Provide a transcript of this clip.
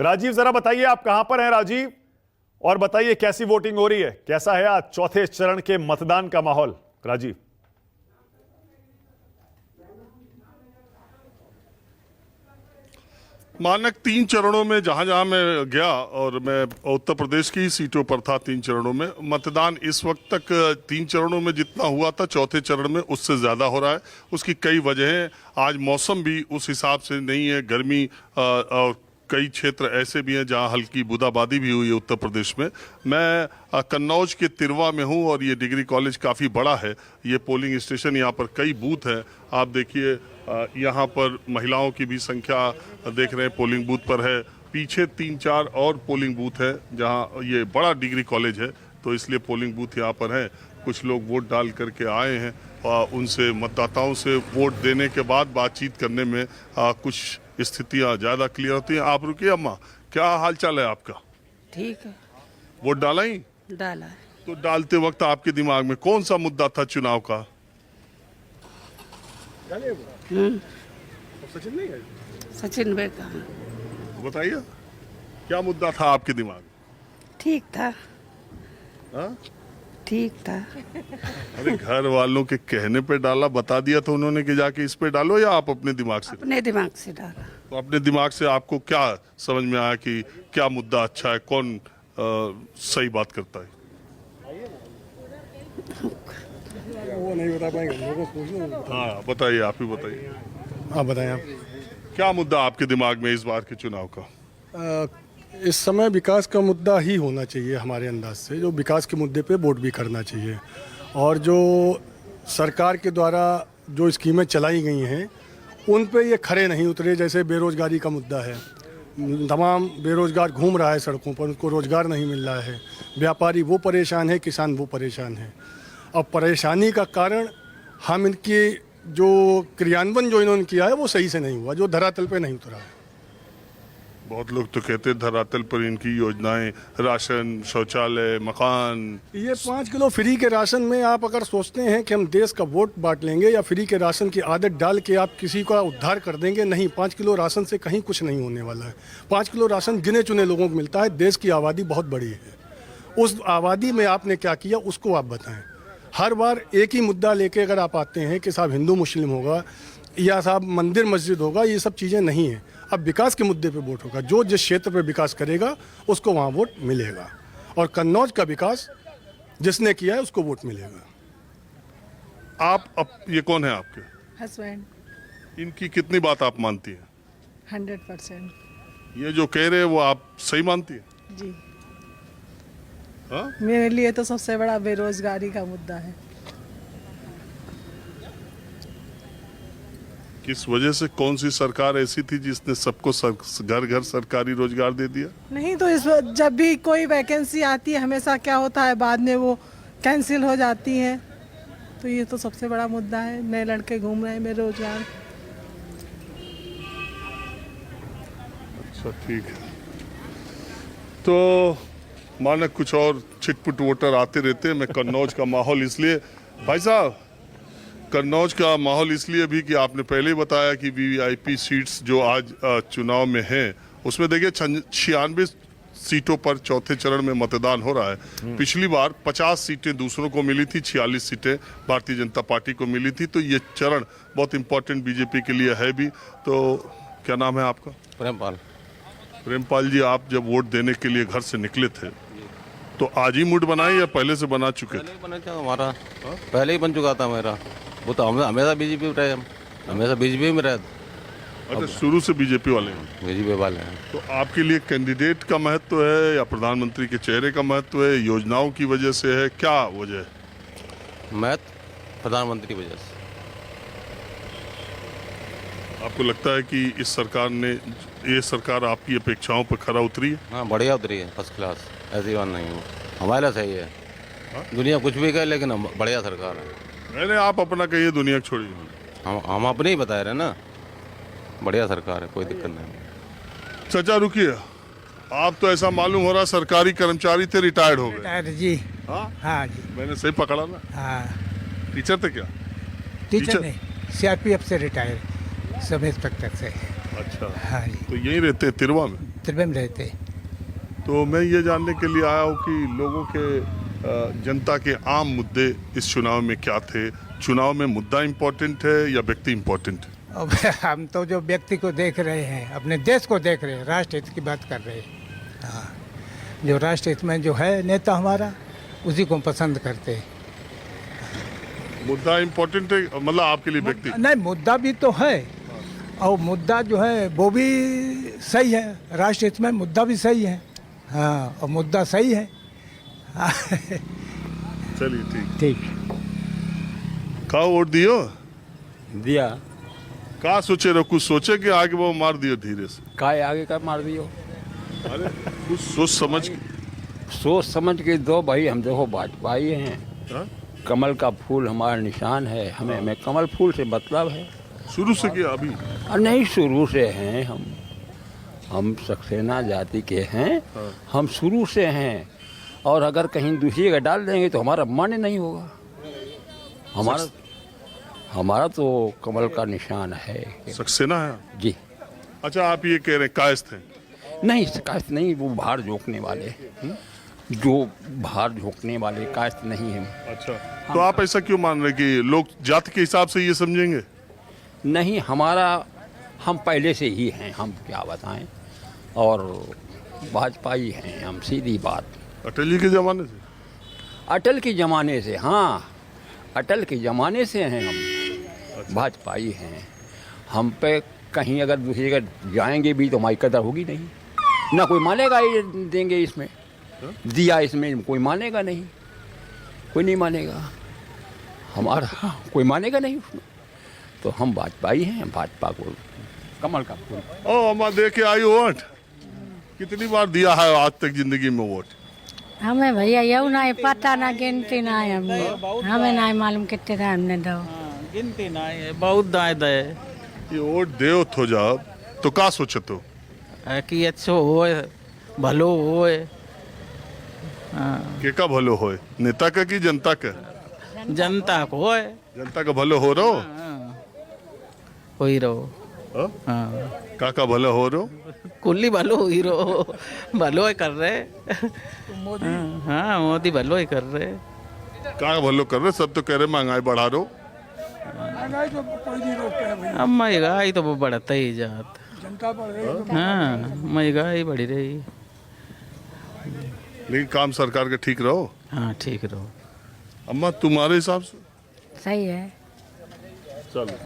राजीव, जरा बताइए आप कहां पर हैं राजीव, और बताइए कैसी वोटिंग हो रही है, कैसा है आज चौथे चरण के मतदान का माहौल। राजीव, मानक 3 चरणों में जहां जहां मैं गया, और मैं उत्तर प्रदेश की ही सीटों पर था 3 चरणों में, मतदान इस वक्त तक 3 चरणों में जितना हुआ था चौथे चरण में उससे ज्यादा हो रहा है। उसकी कई वजहें, आज मौसम भी उस हिसाब से नहीं है, गर्मी और कई क्षेत्र ऐसे भी हैं जहां हल्की बूंदाबांदी भी हुई है उत्तर प्रदेश में। मैं कन्नौज के तिरवा में हूं और ये डिग्री कॉलेज काफ़ी बड़ा है। ये पोलिंग स्टेशन, यहाँ पर कई बूथ हैं। आप देखिए यहाँ पर महिलाओं की भी संख्या देख रहे हैं, पोलिंग बूथ पर है। पीछे 3-4 और पोलिंग बूथ है जहाँ ये बड़ा डिग्री कॉलेज है, तो इसलिए पोलिंग बूथ यहाँ पर है। कुछ लोग वोट डाल करके आए हैं और उनसे, मतदाताओं से वोट देने के बाद बातचीत करने में कुछ स्थितियाँ ज़्यादा क्लियर होती हैं। आप रुकिए अम्मा, क्या हाल चाल है आपका? ठीक है। वोट डाला ही? डाला है। तो डालते वक्त आपके दिमाग में कौन सा मुद्दा था चुनाव का? सचिन नहीं है? सचिन भाई कहाँ? बताइए, क्या मुद्दा था आपके दिमाग में? ठीक था। हाँ? ठीक था। अरे घर वालों के कहने पे डाला, बता दिया तो उन्होंने कि जाके इस पे डालो, या आप अपने दिमाग से? अपने दिमाग से डाला। तो अपने दिमाग से आपको क्या समझ में आया कि क्या मुद्दा अच्छा है, कौन सही बात करता है? वो नहीं बता पाएंगे, लोगों को पूछो। हाँ बताइए, आप ही बताइए। आप बताएं आप। क्या मुद्दा आपके दिमाग में इस बार के चुनाव का? इस समय विकास का मुद्दा ही होना चाहिए हमारे अंदाज से, जो विकास के मुद्दे पे वोट भी करना चाहिए। और जो सरकार के द्वारा जो स्कीमें चलाई गई हैं उन पे ये खरे नहीं उतरे। जैसे बेरोजगारी का मुद्दा है, तमाम बेरोजगार घूम रहा है सड़कों पर, उनको रोजगार नहीं मिल रहा है। व्यापारी वो परेशान है, किसान वो परेशान है। अब परेशानी का कारण हम इनकी जो क्रियान्वयन जो इन्होंने किया है वो सही से नहीं हुआ, जो धरातल पे नहीं उतरा है। बहुत लोग तो कहते हैं धरातल पर इनकी योजनाएं, राशन, शौचालय, मकान। ये 5 किलो फ्री के राशन में आप अगर सोचते हैं कि हम देश का वोट बांट लेंगे या फ्री के राशन की आदत डाल के आप किसी का उद्धार कर देंगे, नहीं। 5 किलो राशन से कहीं कुछ नहीं होने वाला है। 5 किलो राशन गिने चुने लोगों को मिलता है। देश की आबादी बहुत बड़ी है, उस आबादी में आपने क्या किया उसको आप बताएं। हर बार एक ही मुद्दा लेके अगर आप आते हैं कि साहब हिंदू मुस्लिम होगा या साहब मंदिर मस्जिद होगा, ये सब चीज़ें नहीं हैं। अब विकास के मुद्दे पे वोट होगा, जो जिस क्षेत्र पे विकास करेगा उसको वहाँ वोट मिलेगा। और कन्नौज का विकास जिसने किया है उसको वोट मिलेगा। आप ये कौन है आपके? हस्बैंड। इनकी कितनी बात आप मानती हैं? 100%। ये जो कह रहे हैं वो आप सही मानती हैं? जी। हाँ? मेरे लिए तो सबसे बड़ा बेरोजगारी का मुद्दा है। किस वजह से? कौन सी सरकार ऐसी थी जिसने सबको घर घर सरकारी रोजगार दे दिया? नहीं तो इस जब भी कोई वैकेंसी आती है हमेशा क्या होता है, बाद में वो कैंसिल हो जाती है। तो ये तो सबसे बड़ा मुद्दा है। नए लड़के घूम रहे हैं बेरोजगार। अच्छा, ठीक है। तो माने कुछ और छिटपुट वोटर आते रहते हैं। मैं कन्नौज का माहौल इसलिए, भाई साहब, कन्नौज का माहौल इसलिए भी कि आपने पहले ही बताया कि वीवीआईपी सीट्स जो आज चुनाव में हैं उसमें देखिए 96 सीटों पर चौथे चरण में मतदान हो रहा है। पिछली बार 50 सीटें दूसरों को मिली थी, 46 सीटें भारतीय जनता पार्टी को मिली थी। तो ये चरण बहुत इंपॉर्टेंट बीजेपी के लिए है भी। तो क्या नाम है आपका? प्रेमपाल। प्रेमपाल जी, आप जब वोट देने के लिए घर से निकले थे तो आज ही मूड बनाए या पहले से बना चुके थे? बना था हमारा, पहले ही बन चुका था मेरा। वो तो हमेशा बीजेपी में रहे, हमेशा बीजेपी में रहे। अच्छा, शुरू से बीजेपी वाले हैं? बीजेपी वाले हैं। तो आपके लिए कैंडिडेट का महत्व है या प्रधानमंत्री के चेहरे का महत्व है, योजनाओं की वजह से है, क्या वजह है? महत्व प्रधानमंत्री की वजह से। आपको लगता है कि इस सरकार ने, ये सरकार आपकी अपेक्षाओं पर खरा उतरी है? हाँ, बढ़िया उतरी है, फर्स्ट क्लास। ऐसी बात नहीं है, हमारे लिए सही है। दुनिया कुछ भी कहे लेकिन बढ़िया सरकार है। नहीं, आप अपना कहिए, दुनिया छोड़िए। हम अपने ही बता रहे हैं ना, बढ़िया सरकार है, कोई दिक्कत नहीं। चाचा रुकिए, आप तो ऐसा मालूम हो रहा सरकारी कर्मचारी थे, रिटायर्ड हो गए? रिटायर्ड जी। हाँ हाँ जी। मैंने सही पकड़ा ना? हाँ। टीचर थे क्या? टीचर नहीं, सीआरपीएफ से रिटायर, सब इंस्पेक्टर से। अच्छा। हाँ जी। तो यहीं रहते हैं तिरवा में? त्रिभुवन में रहते। तो मैं ये जानने के लिए आया हूँ कि लोगों के जनता के आम मुद्दे इस चुनाव में क्या थे। चुनाव में मुद्दा इम्पोर्टेंट है या व्यक्ति इम्पोर्टेंट है? अब हम तो जो व्यक्ति को देख रहे हैं, अपने देश को देख रहे हैं, राष्ट्र हित की बात कर रहे हैं। हाँ, जो राष्ट्र हित में जो है नेता हमारा, उसी को हम पसंद करते हैं। मुद्दा इम्पोर्टेंट है, मतलब आपके लिए व्यक्ति? नहीं, मुद्दा भी तो है, और मुद्दा जो है वो भी सही है। राष्ट्र हित में मुद्दा भी सही है। हाँ, और मुद्दा सही है। चलिए ठीक। ठीक। का वोट दियो? दिया का सोचे रहो? कुछ सोचे कि आगे वो मार दियो धीरे से? काय आगे का मार दियो। अरे कुछ सोच समझ के। सोच समझ के दो भाई। हम देखो भाजपाई हैं। हाँ? कमल का फूल हमारा निशान है। हमें कमल फूल से मतलब है। शुरू से किया अभी? नहीं, शुरू से हैं हम सक्सेना जाति के हैं। हाँ। हम शुरू से हैं, और अगर कहीं दूसरी जगह डाल देंगे तो हमारा मान्य नहीं होगा। हमारा तो कमल का निशान है। सक्सेना है जी। अच्छा, आप ये कह रहे हैं कायस्थ हैं? नहीं, कायस्थ नहीं, वो बाहर झोंकने वाले। जो बाहर झोंकने वाले कायस्थ नहीं है। अच्छा, तो आप ऐसा क्यों मान रहे कि लोग जाति के हिसाब से ये समझेंगे? नहीं, हम पहले से ही हैं। हम क्या बताएं, और भाजपाई हैं हम, सीधी बात। अटल जी के जमाने से? अटल के ज़माने से, हाँ, अटल के ज़माने से हैं हम। भाजपाई हैं हम। पे कहीं अगर दूसरी जगह जाएंगे भी तो हमारी कदर होगी नहीं। ना कोई मानेगा ये देंगे इसमें, दिया इसमें, कोई मानेगा नहीं, कोई नहीं मानेगा हमारा, कोई मानेगा नहीं उसमें। तो हम भाजपाई हैं, भाजपा को कमल का फूल। ओ अम्मा, दे के आई वोट? कितनी बार दिया है आज तक जिंदगी में वोट? हमें भैया यू ना है, पता ना, गिनती ना है। हमें ना मालूम कितने था हमने दो, गिनती ना है, बहुत दाए दे। ये वोट दे थो जा तो का सोचे तो कि अच्छो होए, भलो होए। के का भलो होए? नेता का कि जनता का? जनता को होए। जनता का भलो हो रहो? होई रहो। हाँ? हाँ, का भलो हो रहो? कुल्ली भलो हुई रहो। भलो ही कर रहे। हाँ, मोदी भलो ही कर रहे। का भलो कर रहे? सब तो कह रहे महंगाई बढ़ा रहो। अब महंगाई तो वो बढ़ता ही जात। हाँ, महंगाई बढ़ी रही। लेकिन काम सरकार के ठीक रहो। हाँ, ठीक रहो। अम्मा, तुम्हारे हिसाब से? सही है। चलो।